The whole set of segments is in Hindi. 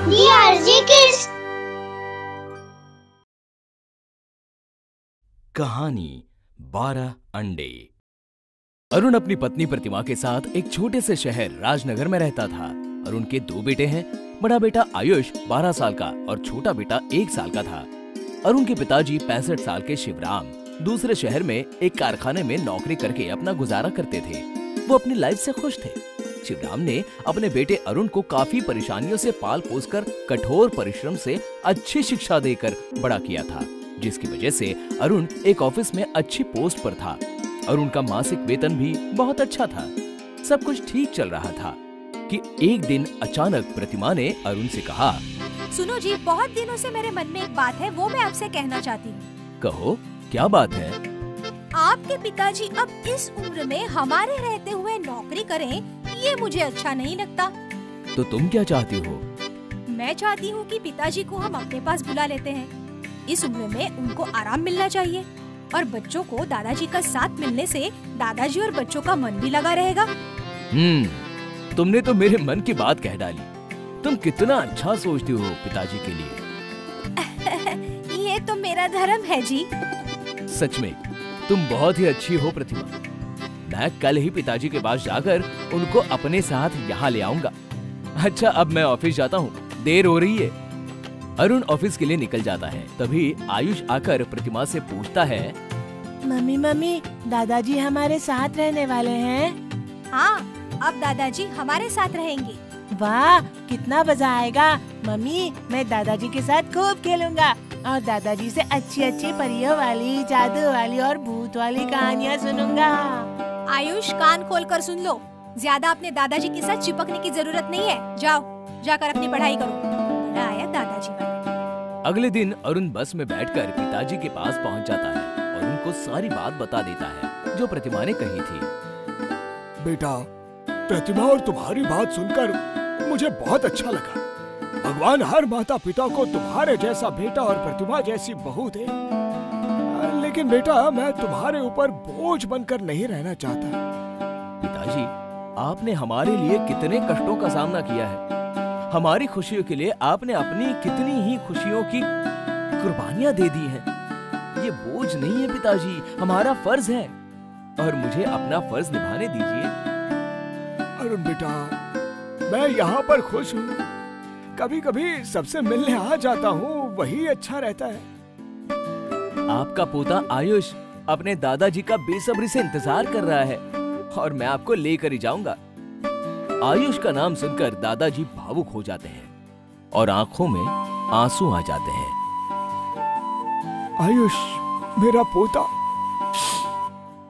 DRG Kids। कहानी 12 अंडे। अरुण अपनी पत्नी प्रतिमा के साथ एक छोटे से शहर राजनगर में रहता था और उनके 2 बेटे हैं। बड़ा बेटा आयुष 12 साल का और छोटा बेटा 1 साल का था। अरुण के पिताजी 65 साल के शिवराम दूसरे शहर में एक कारखाने में नौकरी करके अपना गुजारा करते थे। वो अपनी लाइफ से खुश थे। शिवराम ने अपने बेटे अरुण को काफी परेशानियों से पाल पोस कर कठोर परिश्रम से अच्छी शिक्षा देकर बड़ा किया था, जिसकी वजह से अरुण एक ऑफिस में अच्छी पोस्ट पर था और उनका मासिक वेतन भी बहुत अच्छा था। सब कुछ ठीक चल रहा था कि एक दिन अचानक प्रतिमा ने अरुण से कहा, सुनो जी, बहुत दिनों से मेरे मन में एक बात है, वो मैं आपसे कहना चाहती हूँ। कहो, क्या बात है? आपके पिताजी अब इस उम्र में हमारे रहते हुए नौकरी करें, ये मुझे अच्छा नहीं लगता। तो तुम क्या चाहती हो? मैं चाहती हूँ कि पिताजी को हम अपने पास बुला लेते हैं। इस उम्र में उनको आराम मिलना चाहिए और बच्चों को दादाजी का साथ मिलने से दादाजी और बच्चों का मन भी लगा रहेगा। तुमने तो मेरे मन की बात कह डाली। तुम कितना अच्छा सोचती हो पिताजी के लिए। ये तो मेरा धर्म है जी। सच में तुम बहुत ही अच्छी हो प्रतिमा। मैं कल ही पिताजी के पास जाकर उनको अपने साथ यहाँ ले आऊंगा। अच्छा, अब मैं ऑफिस जाता हूँ, देर हो रही है। अरुण ऑफिस के लिए निकल जाता है। तभी आयुष आकर प्रतिमा से पूछता है, मम्मी दादाजी हमारे साथ रहने वाले हैं? हाँ, अब दादाजी हमारे साथ रहेंगे। वाह, कितना मजा आएगा। मम्मी, मैं दादाजी के साथ खूब खेलूंगा और दादाजी से अच्छी अच्छी परियों वाली, जादू वाली और भूत वाली कहानियाँ सुनूंगा। आयुष, कान खोलकर सुन लो। ज्यादा अपने दादाजी के साथ चिपकने की जरूरत नहीं है। जाओ, जाकर अपनी पढ़ाई करो। बड़ा आया दादाजी वाला। अगले दिन अरुण बस में बैठकर पिताजी के पास पहुंच जाता है और उनको सारी बात बता देता है जो प्रतिमा ने कही थी। बेटा, प्रतिमा और तुम्हारी बात सुनकर मुझे बहुत अच्छा लगा। भगवान हर माता पिता को तुम्हारे जैसा बेटा और प्रतिमा जैसी बहू दे। लेकिन बेटा, मैं तुम्हारे ऊपर बोझ बनकर नहीं रहना चाहता। पिताजी, आपने हमारे लिए कितने कष्टों का सामना किया है। हमारी खुशियों के लिए आपने अपनी कितनी ही खुशियों की कुर्बानियां दे दी हैं। ये बोझ नहीं है पिताजी, हमारा फर्ज है और मुझे अपना फर्ज निभाने दीजिए। अरुण बेटा, मैं यहाँ पर खुश हूँ। कभी कभी सबसे मिलने आ जाता हूँ, वही अच्छा रहता है। आपका पोता आयुष अपने दादाजी का बेसब्री से इंतजार कर रहा है और मैं आपको लेकर ही जाऊंगा। आयुष का नाम सुनकर दादाजी भावुक हो जाते हैं और आंखों में आंसू आ जाते हैं। आयुष, मेरा पोता।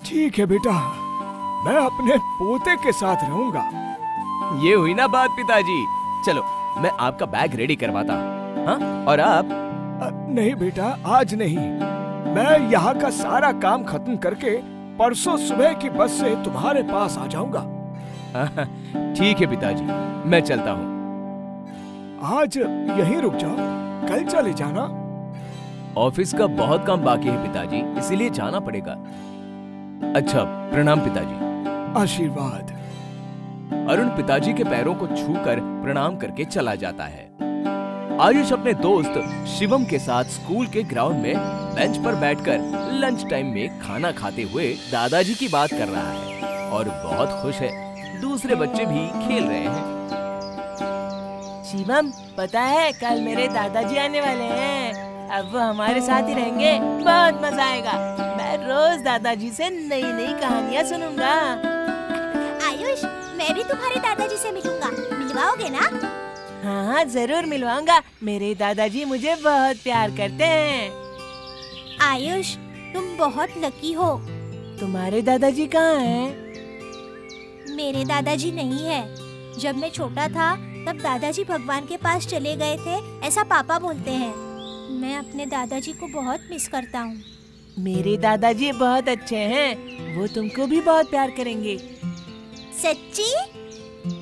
ठीक है बेटा, मैं अपने पोते के साथ रहूंगा। ये हुई ना बात पिताजी। चलो, मैं आपका बैग रेडी करवाता हूँ। हाँ? और आप? नहीं बेटा, आज नहीं। मैं यहाँ का सारा काम खत्म करके परसों सुबह की बस से तुम्हारे पास आ जाऊंगा। ठीक है पिताजी, मैं चलता हूँ। आज यहीं रुक जाओ, कल चले जाना। ऑफिस का बहुत काम बाकी है पिताजी, इसीलिए जाना पड़ेगा। अच्छा, प्रणाम पिताजी। आशीर्वाद। अरुण पिताजी के पैरों को छूकर प्रणाम करके चला जाता है। आयुष अपने दोस्त शिवम के साथ स्कूल के ग्राउंड में बेंच पर बैठकर लंच टाइम में खाना खाते हुए दादाजी की बात कर रहा है और बहुत खुश है। दूसरे बच्चे भी खेल रहे हैं। शिवम, पता है कल मेरे दादाजी आने वाले हैं। अब वो हमारे साथ ही रहेंगे, बहुत मजा आएगा। मैं रोज दादाजी से नई नई कहानियाँ सुनूंगा। आयुष, मैं भी तुम्हारे दादाजी से मिलूंगा, मिलवाओगे ना? हाँ, जरूर मिलवाऊंगा। मेरे दादाजी मुझे बहुत प्यार करते हैं। आयुष, तुम बहुत लकी हो। तुम्हारे दादाजी कहाँ हैं? मेरे दादाजी नहीं है। जब मैं छोटा था तब दादाजी भगवान के पास चले गए थे, ऐसा पापा बोलते हैं। मैं अपने दादाजी को बहुत मिस करता हूँ। मेरे दादाजी बहुत अच्छे हैं, वो तुमको भी बहुत प्यार करेंगे। सच्ची?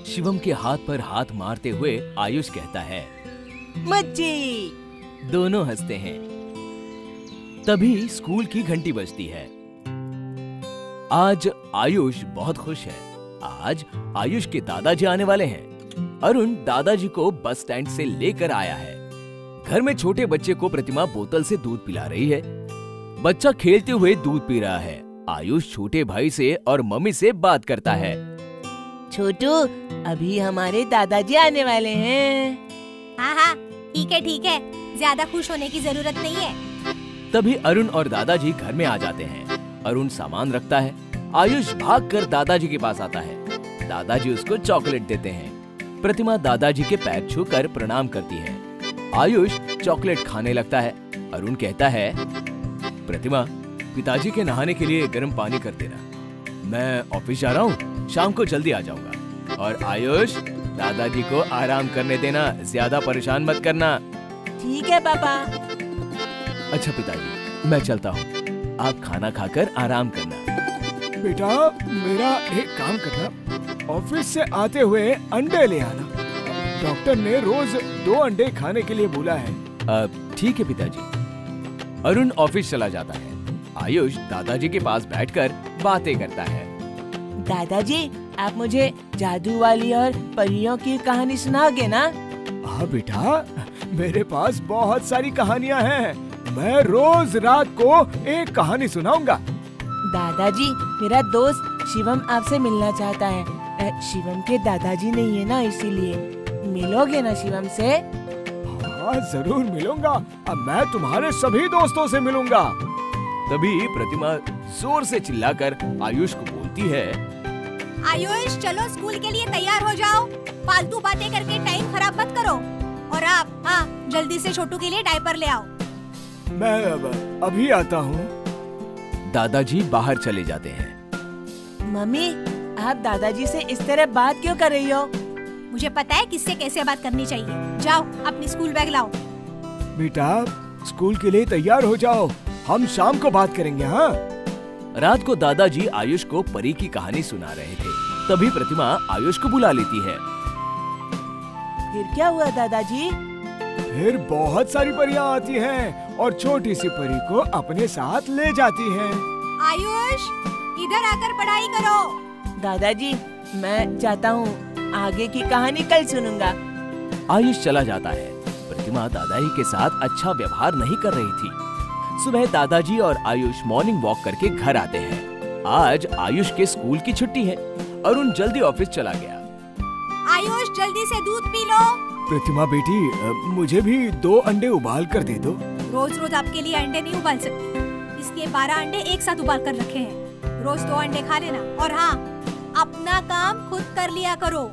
शिवम के हाथ पर हाथ मारते हुए आयुष कहता है, मच्छी। दोनों हंसते हैं। तभी स्कूल की घंटी बजती है। आज आयुष बहुत खुश है। आज आयुष के दादाजी आने वाले हैं। अरुण दादाजी को बस स्टैंड से लेकर आया है। घर में छोटे बच्चे को प्रतिमा बोतल से दूध पिला रही है। बच्चा खेलते हुए दूध पी रहा है। आयुष छोटे भाई से और मम्मी से बात करता है। छोटू, अभी हमारे दादाजी आने वाले हैं। हाँ हाँ, ठीक है, ज्यादा खुश होने की जरूरत नहीं है। तभी अरुण और दादाजी घर में आ जाते हैं। अरुण सामान रखता है। आयुष भागकर दादाजी के पास आता है। दादाजी उसको चॉकलेट देते हैं। प्रतिमा दादाजी के पैर छूकर प्रणाम करती है। आयुष चॉकलेट खाने लगता है। अरुण कहता है, प्रतिमा, पिताजी के नहाने के लिए गर्म पानी कर देना। मैं ऑफिस जा रहा हूँ, शाम को जल्दी आ जाऊंगा। और आयुष, दादाजी को आराम करने देना, ज्यादा परेशान मत करना। ठीक है पापा। अच्छा पिताजी, मैं चलता हूँ। आप खाना खाकर आराम करना। बेटा, मेरा एक काम करना, ऑफिस से आते हुए अंडे ले आना। डॉक्टर ने रोज 2 अंडे खाने के लिए बोला है। ठीक है पिताजी। अरुण ऑफिस चला जाता है। आयुष दादाजी के पास बैठकर बातें करता है। दादाजी, आप मुझे जादू वाली और परियों की कहानी सुनाओगे ना? हाँ बेटा, मेरे पास बहुत सारी कहानियाँ हैं। मैं रोज रात को एक कहानी सुनाऊंगा। दादाजी, मेरा दोस्त शिवम आपसे मिलना चाहता है। शिवम के दादाजी नहीं है ना, इसीलिए। मिलोगे ना शिवम से? हाँ, जरूर मिलूंगा। अब मैं तुम्हारे सभी दोस्तों से मिलूंगा। तभी प्रतिमा जोर से चिल्लाकर आयुष को बोलती है, आयुष, चलो स्कूल के लिए तैयार हो जाओ। फालतू बातें करके टाइम खराब मत करो। और आप, हाँ, जल्दी से छोटू के लिए डायपर ले आओ। मैं अभी आता हूँ। दादाजी बाहर चले जाते हैं। मम्मी, आप दादाजी से इस तरह बात क्यों कर रही हो? मुझे पता है किससे कैसे बात करनी चाहिए। जाओ, अपनी स्कूल बैग लाओ। बेटा, स्कूल के लिए तैयार हो जाओ। हम शाम को बात करेंगे। हाँ। रात को दादाजी आयुष को परी की कहानी सुना रहे थे। तभी प्रतिमा आयुष को बुला लेती है। फिर क्या हुआ दादाजी? फिर बहुत सारी परियां आती हैं और छोटी सी परी को अपने साथ ले जाती हैं। आयुष, इधर आकर पढ़ाई करो। दादाजी, मैं जाता हूँ। आगे की कहानी कल सुनूंगा। आयुष चला जाता है। प्रतिमा दादाजी के साथ अच्छा व्यवहार नहीं कर रही थी। सुबह दादाजी और आयुष मॉर्निंग वॉक करके घर आते हैं। आज आयुष के स्कूल की छुट्टी है। अरुण जल्दी ऑफिस चला गया। आयुष, जल्दी से दूध पी लो। प्रतिमा बेटी, मुझे भी 2 अंडे उबाल कर दे दो। रोज रोज आपके लिए अंडे नहीं उबाल सकती, इसलिए 12 अंडे एक साथ उबाल कर रखे हैं। रोज 2 अंडे खा लेना। और हाँ, अपना काम खुद कर लिया करो।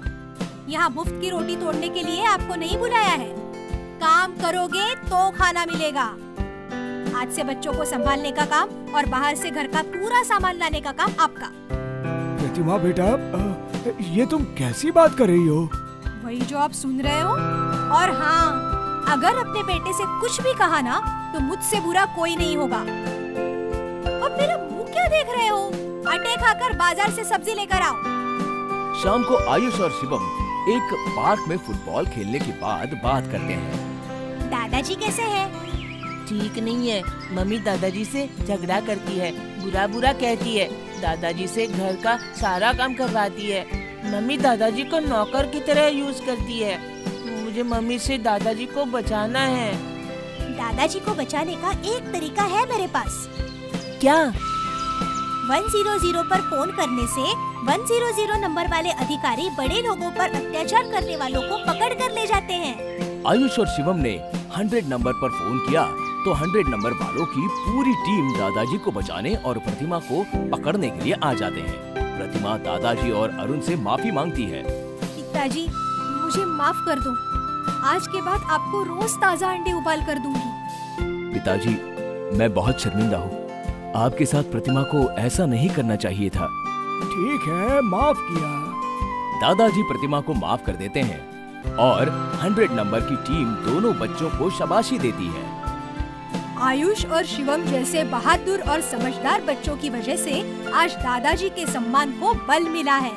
यहाँ मुफ्त की रोटी तोड़ने के लिए आपको नहीं बुलाया है। काम करोगे तो खाना मिलेगा। आज से बच्चों को संभालने का काम और बाहर से घर का पूरा सामान लाने का काम आपका। प्रतिमा बेटा, ये तुम कैसी बात कर रही हो? वही जो आप सुन रहे हो। और हाँ, अगर अपने बेटे से कुछ भी कहा ना, तो मुझसे बुरा कोई नहीं होगा। अब मेरा मुंह क्या देख रहे हो? अंडे खाकर बाजार से सब्जी लेकर आओ। शाम को आयुष और शिवम एक पार्क में फुटबॉल खेलने के बाद बात करते हैं। दादाजी कैसे हैं? ठीक नहीं है। मम्मी दादाजी से झगड़ा करती है, बुरा बुरा कहती है। दादाजी से घर का सारा काम करवाती है। मम्मी दादाजी को नौकर की तरह यूज करती है। मुझे मम्मी से दादाजी को बचाना है। दादाजी को बचाने का एक तरीका है मेरे पास। क्या? 100 पर फोन करने से 100 नंबर वाले अधिकारी बड़े लोगों पर अत्याचार करने वालों को पकड़ कर ले जाते हैं। आयुष और शिवम ने 100 नंबर पर फोन किया तो 100 नंबर वालों की पूरी टीम दादाजी को बचाने और प्रतिमा को पकड़ने के लिए आ जाते हैं। प्रतिमा दादाजी और अरुण से माफी मांगती है। पिताजी, मुझे माफ कर दो। आज के बाद आपको रोज ताजा अंडे उबाल कर दूंगी। पिताजी, मैं बहुत शर्मिंदा हूँ। आपके साथ प्रतिमा को ऐसा नहीं करना चाहिए था। ठीक है, माफ किया। दादाजी प्रतिमा को माफ कर देते हैं और 100 नंबर की टीम दोनों बच्चों को शाबाशी देती है। आयुष और शिवम जैसे बहादुर और समझदार बच्चों की वजह से आज दादाजी के सम्मान को बल मिला है।